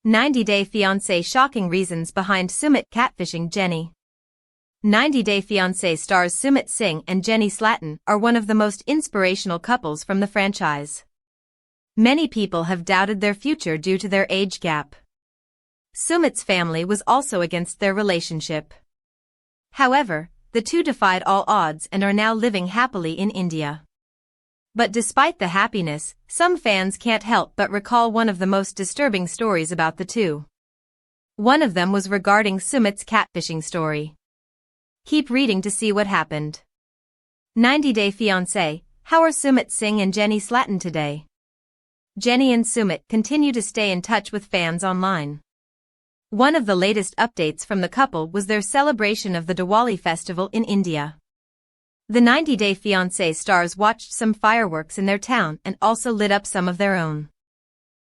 90-Day Fiancé shocking reasons behind Sumit catfishing Jenny. 90-Day Fiancé stars Sumit Singh and Jenny SLATTEN are one of the most inspirational couples from the franchise. Many people have doubted their future due to their age gap. Sumit's family was also against their relationship. However, the two defied all odds and are now living happily in India. But despite the happiness, some fans can't help but recall one of the most disturbing stories about the two. One of them was regarding Sumit's catfishing story. Keep reading to see what happened. 90-Day Fiancé, how are Sumit Singh and Jenny SLATTEN today? Jenny and Sumit continue to stay in touch with fans online. One of the latest updates from the couple was their celebration of the Diwali festival in India. The 90-Day Fiancé stars watched some fireworks in their town and also lit up some of their own.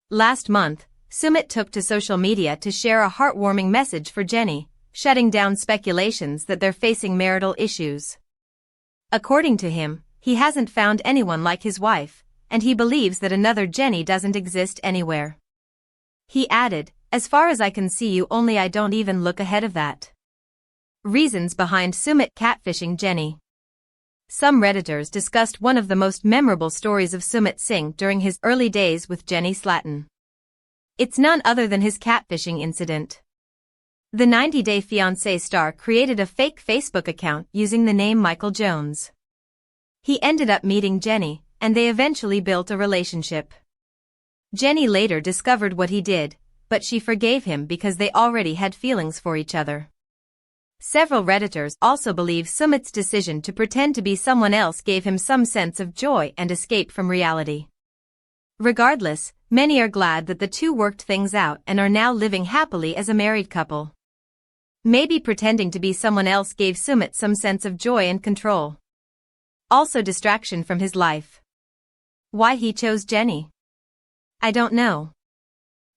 Last month, Sumit took to social media to share a heartwarming message for Jenny, shutting down speculations that they're facing marital issues. According to him, he hasn't found anyone like his wife, and he believes that another Jenny doesn't exist anywhere. He added, "As far as I can see you only, I don't even look ahead of that." Reasons behind Sumit catfishing Jenny. Some Redditors discussed one of the most memorable stories of Sumit Singh during his early days with Jenny SLATTEN. It's none other than his catfishing incident. The 90-Day Fiancé star created a fake Facebook account using the name Michael Jones. He ended up meeting Jenny, and they eventually built a relationship. Jenny later discovered what he did, but she forgave him because they already had feelings for each other. Several Redditors also believe Sumit's decision to pretend to be someone else gave him some sense of joy and escape from reality. Regardless, many are glad that the two worked things out and are now living happily as a married couple. Maybe pretending to be someone else gave Sumit some sense of joy and control. Also distraction from his life. Why he chose Jenny? I don't know.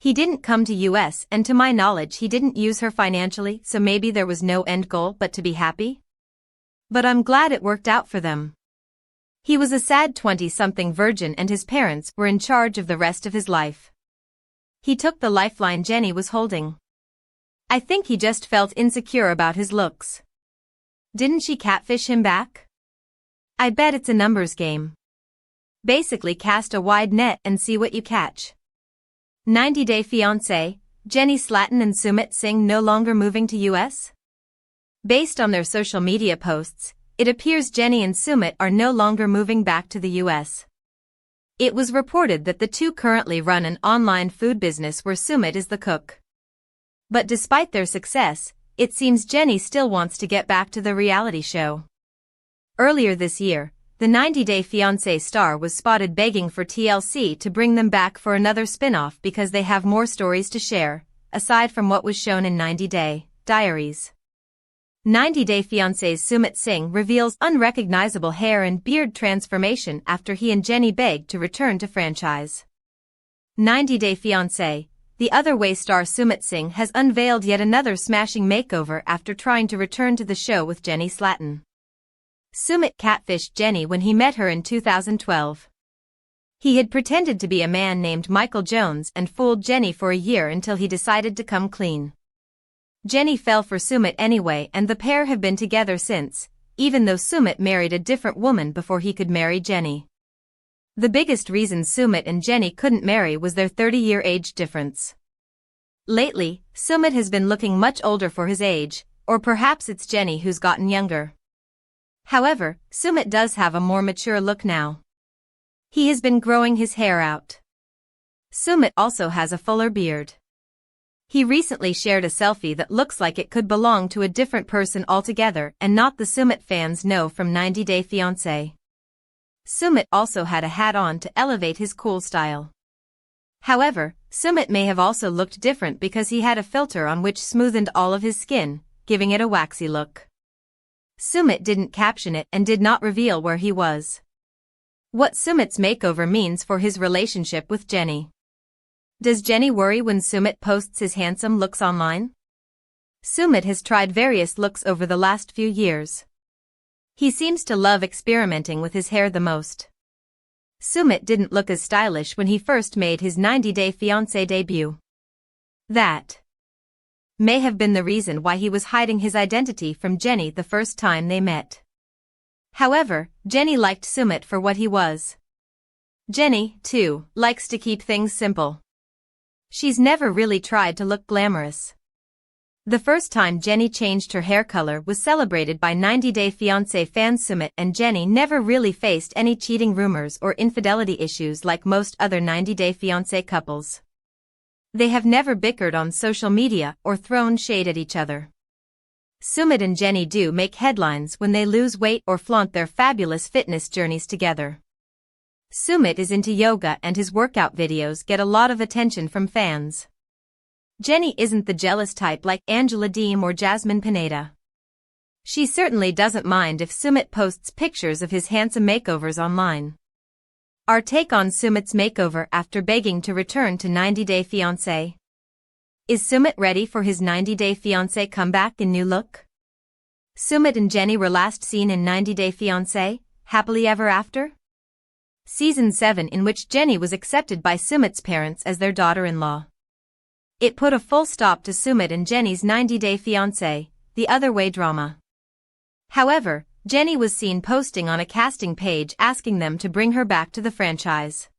He didn't come to US, and to my knowledge he didn't use her financially, so maybe there was no end goal but to be happy? But I'm glad it worked out for them. He was a sad 20-something virgin and his parents were in charge of the rest of his life. He took the lifeline Jenny was holding. I think he just felt insecure about his looks. Didn't she catfish him back? I bet it's a numbers game. Basically cast a wide net and see what you catch. 90-Day Fiancé, Jenny SLATTEN and Sumit Singh no longer moving to US? Based on their social media posts, it appears Jenny and Sumit are no longer moving back to the US. It was reported that the two currently run an online food business where Sumit is the cook. But despite their success, it seems Jenny still wants to get back to the reality show. Earlier this year, the 90-Day Fiancé star was spotted begging for TLC to bring them back for another spin-off because they have more stories to share, aside from what was shown in 90-Day Diaries. 90-Day Fiancé's Sumit Singh reveals unrecognizable hair and beard transformation after he and Jenny begged to return to franchise. 90-Day Fiancé, the other way star Sumit Singh has unveiled yet another smashing makeover after trying to return to the show with Jenny SLATTEN. Sumit catfished Jenny when he met her in 2012. He had pretended to be a man named Michael Jones and fooled Jenny for a year until he decided to come clean. Jenny fell for Sumit anyway, and the pair have been together since, even though Sumit married a different woman before he could marry Jenny. The biggest reason Sumit and Jenny couldn't marry was their 30-year age difference. Lately, Sumit has been looking much older for his age, or perhaps it's Jenny who's gotten younger. However, Sumit does have a more mature look now. He has been growing his hair out. Sumit also has a fuller beard. He recently shared a selfie that looks like it could belong to a different person altogether and not the Sumit fans know from 90-Day Fiancé. Sumit also had a hat on to elevate his cool style. However, Sumit may have also looked different because he had a filter on which smoothened all of his skin, giving it a waxy look. Sumit didn't caption it and did not reveal where he was. What Sumit's makeover means for his relationship with Jenny. Does Jenny worry when Sumit posts his handsome looks online? Sumit has tried various looks over the last few years. He seems to love experimenting with his hair the most. Sumit didn't look as stylish when he first made his 90-Day Fiancé debut. That may have been the reason why he was hiding his identity from Jenny the first time they met. However, Jenny liked Sumit for what he was. Jenny, too, likes to keep things simple. She's never really tried to look glamorous. The first time Jenny changed her hair color was celebrated by 90 Day Fiancé fans. Sumit and Jenny never really faced any cheating rumors or infidelity issues like most other 90 Day Fiancé couples. They have never bickered on social media or thrown shade at each other. Sumit and Jenny do make headlines when they lose weight or flaunt their fabulous fitness journeys together. Sumit is into yoga and his workout videos get a lot of attention from fans. Jenny isn't the jealous type like Angela Deem or Jasmine Pineda. She certainly doesn't mind if Sumit posts pictures of his handsome makeovers online. Our take on Sumit's makeover after begging to return to 90 Day Fiancé. Is Sumit ready for his 90 Day Fiancé comeback in new look? Sumit and Jenny were last seen in 90 Day Fiancé, Happily Ever After? Season 7, in which Jenny was accepted by Sumit's parents as their daughter-in-law. It put a full stop to Sumit and Jenny's 90 Day Fiancé, the other way drama. However, Jenny was seen posting on a casting page asking them to bring her back to the franchise.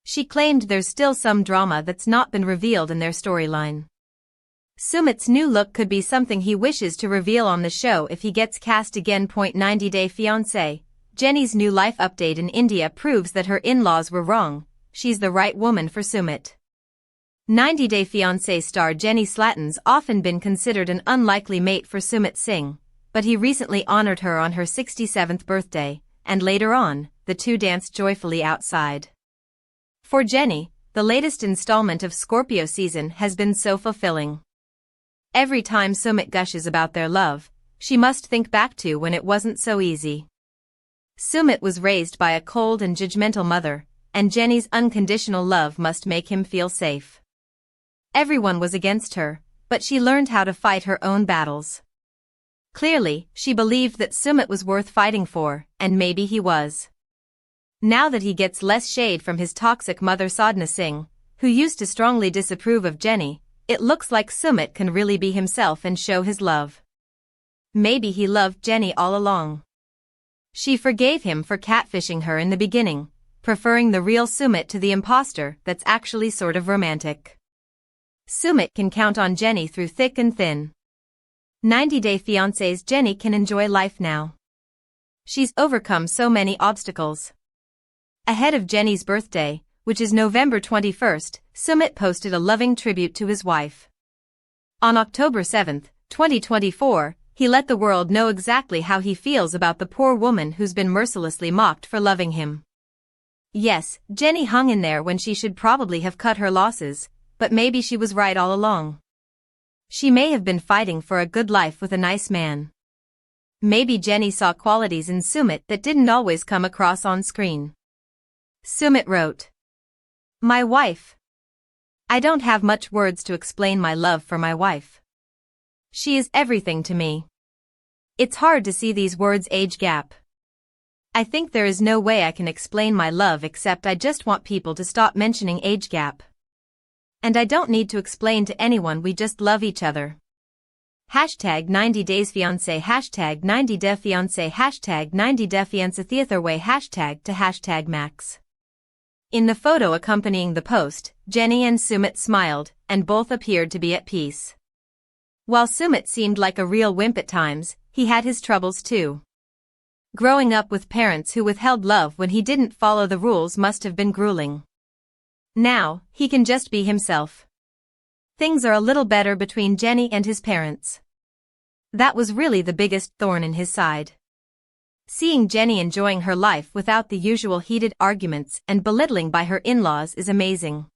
She claimed there's still some drama that's not been revealed in their storyline. Sumit's new look could be something he wishes to reveal on the show if he gets cast again. 90 Day Fiancé. Jenny's new life update in India proves that her in-laws were wrong. She's the right woman for Sumit. 90 Day Fiancé star Jenny Slatten's often been considered an unlikely mate for Sumit Singh, but he recently honored her on her 67th birthday, and later on, the two danced joyfully outside. For Jenny, the latest installment of Scorpio season has been so fulfilling. Every time Sumit gushes about their love, she must think back to when it wasn't so easy. Sumit was raised by a cold and judgmental mother, and Jenny's unconditional love must make him feel safe. Everyone was against her, but she learned how to fight her own battles. Clearly, she believed that Sumit was worth fighting for, and maybe he was. Now that he gets less shade from his toxic mother Sadhana Singh, who used to strongly disapprove of Jenny, it looks like Sumit can really be himself and show his love. Maybe he loved Jenny all along. She forgave him for catfishing her in the beginning, preferring the real Sumit to the imposter that's actually sort of romantic. Sumit can count on Jenny through thick and thin. 90 Day Fiancé's Jenny can enjoy life now. She's overcome so many obstacles. Ahead of Jenny's birthday, which is November 21st, Sumit posted a loving tribute to his wife. On October 7, 2024, he let the world know exactly how he feels about the poor woman who's been mercilessly mocked for loving him. Yes, Jenny hung in there when she should probably have cut her losses, but maybe she was right all along. She may have been fighting for a good life with a nice man. Maybe Jenny saw qualities in Sumit that didn't always come across on screen. Sumit wrote, "My wife. I don't have much words to explain my love for my wife. She is everything to me. It's hard to see these words age gap. I think there is no way I can explain my love except I just want people to stop mentioning age gap. And I don't need to explain to anyone, we just love each other. Hashtag 90 Days Fiancé, hashtag 90 Day Fiancé, hashtag 90 Day Fiancé Theatherway, hashtag to hashtag Max." In the photo accompanying the post, Jenny and Sumit smiled, and both appeared to be at peace. While Sumit seemed like a real wimp at times, he had his troubles too. Growing up with parents who withheld love when he didn't follow the rules must have been grueling. Now, he can just be himself. Things are a little better between Jenny and his parents. That was really the biggest thorn in his side. Seeing Jenny enjoying her life without the usual heated arguments and belittling by her in-laws is amazing.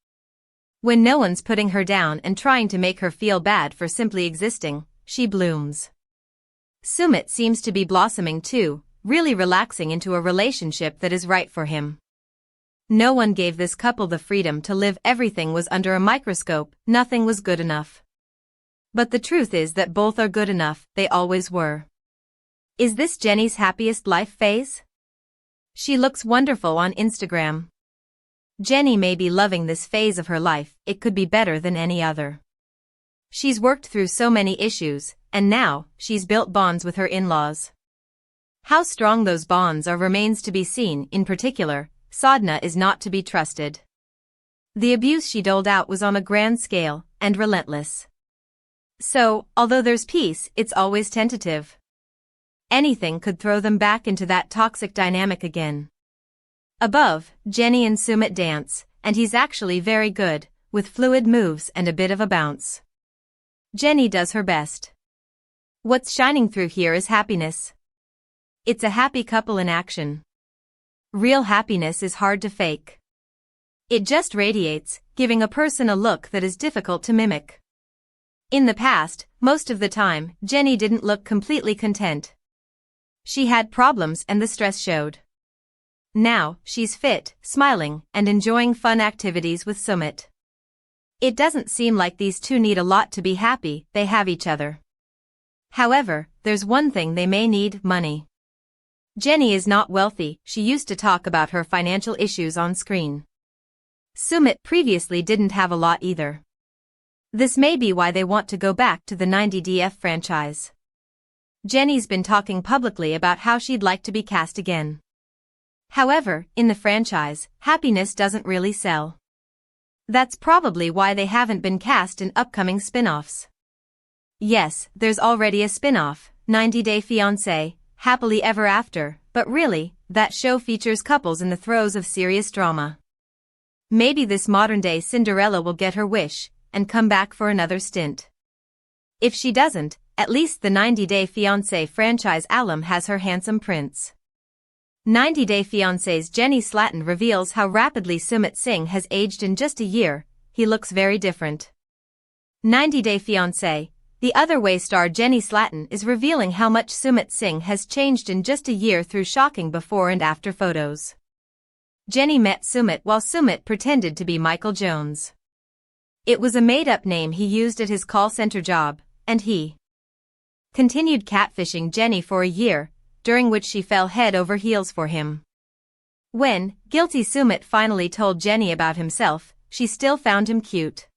When no one's putting her down and trying to make her feel bad for simply existing, she blooms. Sumit seems to be blossoming too, really relaxing into a relationship that is right for him. No one gave this couple the freedom to live. Everything was under a microscope, nothing was good enough. But the truth is that both are good enough, they always were. Is this Jenny's happiest life phase? She looks wonderful on Instagram. Jenny may be loving this phase of her life, it could be better than any other. She's worked through so many issues, and now, she's built bonds with her in-laws. How strong those bonds are remains to be seen. In particular, Sadhna is not to be trusted. The abuse she doled out was on a grand scale, and relentless. So, although there's peace, it's always tentative. Anything could throw them back into that toxic dynamic again. Above, Jenny and Sumit dance, and he's actually very good, with fluid moves and a bit of a bounce. Jenny does her best. What's shining through here is happiness. It's a happy couple in action. Real happiness is hard to fake. It just radiates, giving a person a look that is difficult to mimic. In the past, most of the time, Jenny didn't look completely content. She had problems and the stress showed. Now, she's fit, smiling, and enjoying fun activities with Sumit. It doesn't seem like these two need a lot to be happy, they have each other. However, there's one thing they may need: money. Jenny is not wealthy. She used to talk about her financial issues on screen. Sumit previously didn't have a lot either. This may be why they want to go back to the 90DF franchise. Jenny's been talking publicly about how she'd like to be cast again. However, in the franchise, happiness doesn't really sell. That's probably why they haven't been cast in upcoming spin-offs. Yes, there's already a spin-off, 90 Day Fiancé, Happily Ever After, but really, that show features couples in the throes of serious drama. Maybe this modern-day Cinderella will get her wish, and come back for another stint. If she doesn't, at least the 90 Day Fiancé franchise alum has her handsome prince. 90 Day Fiancé's Jenny Slatten reveals how rapidly Sumit Singh has aged in just a year. He looks very different. 90 Day Fiancé, the Other Way star Jenny Slatten is revealing how much Sumit Singh has changed in just a year through shocking before and after photos. Jenny met Sumit while Sumit pretended to be Michael Jones. It was a made-up name he used at his call center job, and he continued catfishing Jenny for a year, during which she fell head over heels for him. When, guilty, Sumit finally told Jenny about himself, she still found him cute.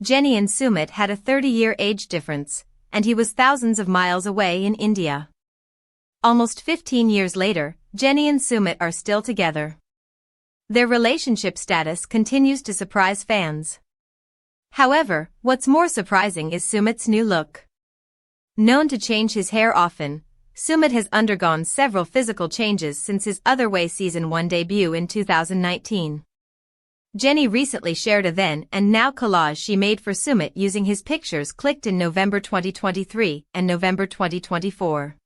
Jenny and Sumit had a 30-year age difference, and he was thousands of miles away in India. Almost 15 years later, Jenny and Sumit are still together. Their relationship status continues to surprise fans. However, what's more surprising is Sumit's new look. Known to change his hair often, Sumit has undergone several physical changes since his Other Way Season 1 debut in 2019. Jenny recently shared a then and now collage she made for Sumit using his pictures clicked in November 2023 and November 2024.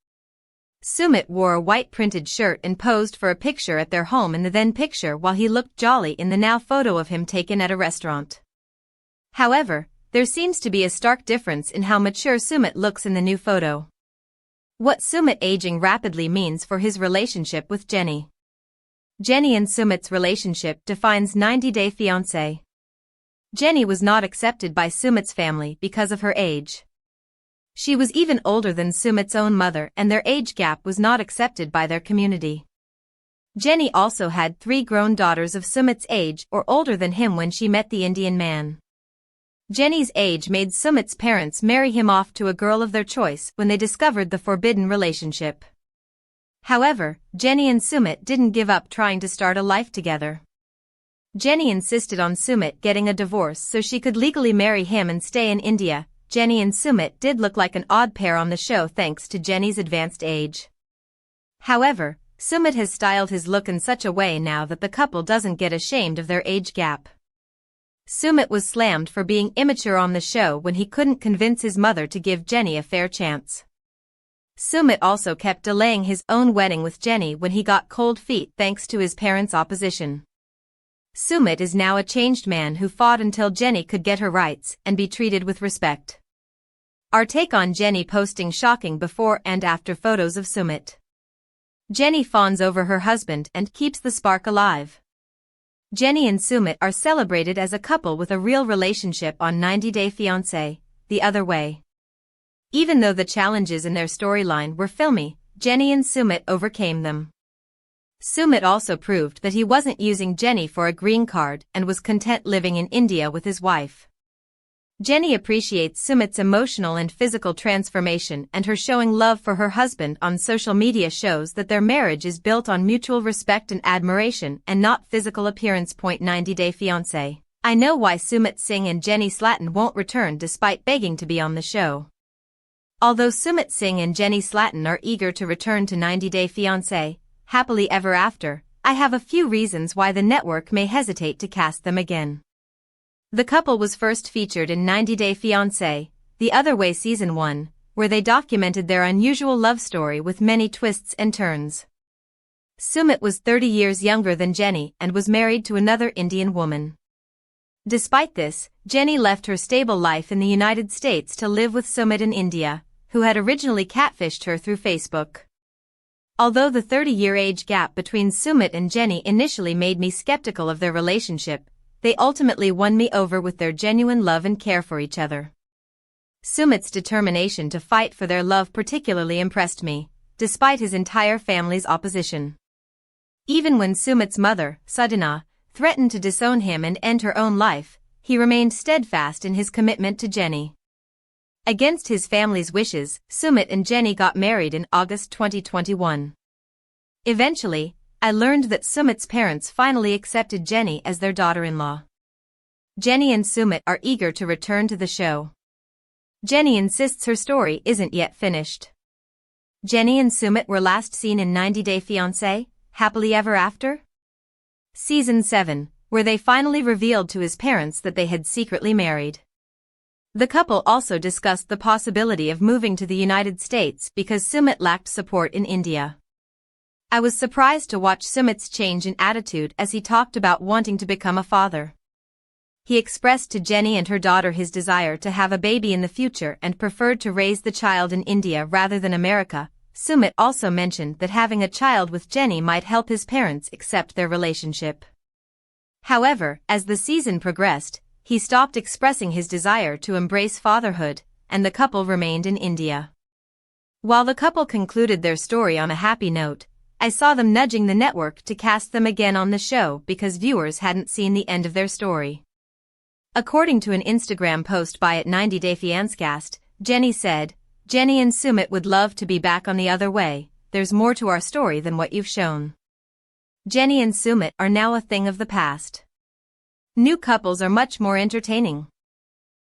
Sumit wore a white printed shirt and posed for a picture at their home in the then picture while he looked jolly in the now photo of him taken at a restaurant. However, there seems to be a stark difference in how mature Sumit looks in the new photo. What Sumit aging rapidly means for his relationship with Jenny. Jenny and Sumit's relationship defines 90 Day Fiancé. Jenny was not accepted by Sumit's family because of her age. She was even older than Sumit's own mother, and their age gap was not accepted by their community. Jenny also had 3 grown daughters of Sumit's age or older than him when she met the Indian man. Jenny's age made Sumit's parents marry him off to a girl of their choice when they discovered the forbidden relationship. However, Jenny and Sumit didn't give up trying to start a life together. Jenny insisted on Sumit getting a divorce so she could legally marry him and stay in India. Jenny and Sumit did look like an odd pair on the show thanks to Jenny's advanced age. However, Sumit has styled his look in such a way now that the couple doesn't get ashamed of their age gap. Sumit was slammed for being immature on the show when he couldn't convince his mother to give Jenny a fair chance. Sumit also kept delaying his own wedding with Jenny when he got cold feet thanks to his parents' opposition. Sumit is now a changed man who fought until Jenny could get her rights and be treated with respect. Our take on Jenny posting shocking before and after photos of Sumit. Jenny fawns over her husband and keeps the spark alive. Jenny and Sumit are celebrated as a couple with a real relationship on 90 Day Fiancé, The Other Way. Even though the challenges in their storyline were filmy, Jenny and Sumit overcame them. Sumit also proved that he wasn't using Jenny for a green card and was content living in India with his wife. Jenny appreciates Sumit's emotional and physical transformation, and her showing love for her husband on social media shows that their marriage is built on mutual respect and admiration and not physical appearance. 90 Day Fiancé. I know why Sumit Singh and Jenny Slatten won't return despite begging to be on the show. Although Sumit Singh and Jenny Slatten are eager to return to 90 Day Fiancé, Happily Ever After, I have a few reasons why the network may hesitate to cast them again. The couple was first featured in 90 Day Fiancé, The Other Way Season 1, where they documented their unusual love story with many twists and turns. Sumit was 30 years younger than Jenny and was married to another Indian woman. Despite this, Jenny left her stable life in the United States to live with Sumit in India, who had originally catfished her through Facebook. Although the 30-year age gap between Sumit and Jenny initially made me skeptical of their relationship, they ultimately won me over with their genuine love and care for each other. Sumit's determination to fight for their love particularly impressed me, despite his entire family's opposition. Even when Sumit's mother, Sadhana, threatened to disown him and end her own life, he remained steadfast in his commitment to Jenny. Against his family's wishes, Sumit and Jenny got married in August 2021. Eventually, I learned that Sumit's parents finally accepted Jenny as their daughter-in-law. Jenny and Sumit are eager to return to the show. Jenny insists her story isn't yet finished. Jenny and Sumit were last seen in 90 Day Fiancé, Happily Ever After? Season 7, where they finally revealed to his parents that they had secretly married. The couple also discussed the possibility of moving to the United States because Sumit lacked support in India. I was surprised to watch Sumit's change in attitude as he talked about wanting to become a father. He expressed to Jenny and her daughter his desire to have a baby in the future and preferred to raise the child in India rather than America. Sumit also mentioned that having a child with Jenny might help his parents accept their relationship. However, as the season progressed, he stopped expressing his desire to embrace fatherhood, and the couple remained in India. While the couple concluded their story on a happy note, I saw them nudging the network to cast them again on the show because viewers hadn't seen the end of their story. According to an Instagram post by at 90 Day Fiancé, Jenny said, "Jenny and Sumit would love to be back on The Other Way. There's more to our story than what you've shown. Jenny and Sumit are now a thing of the past. New couples are much more entertaining."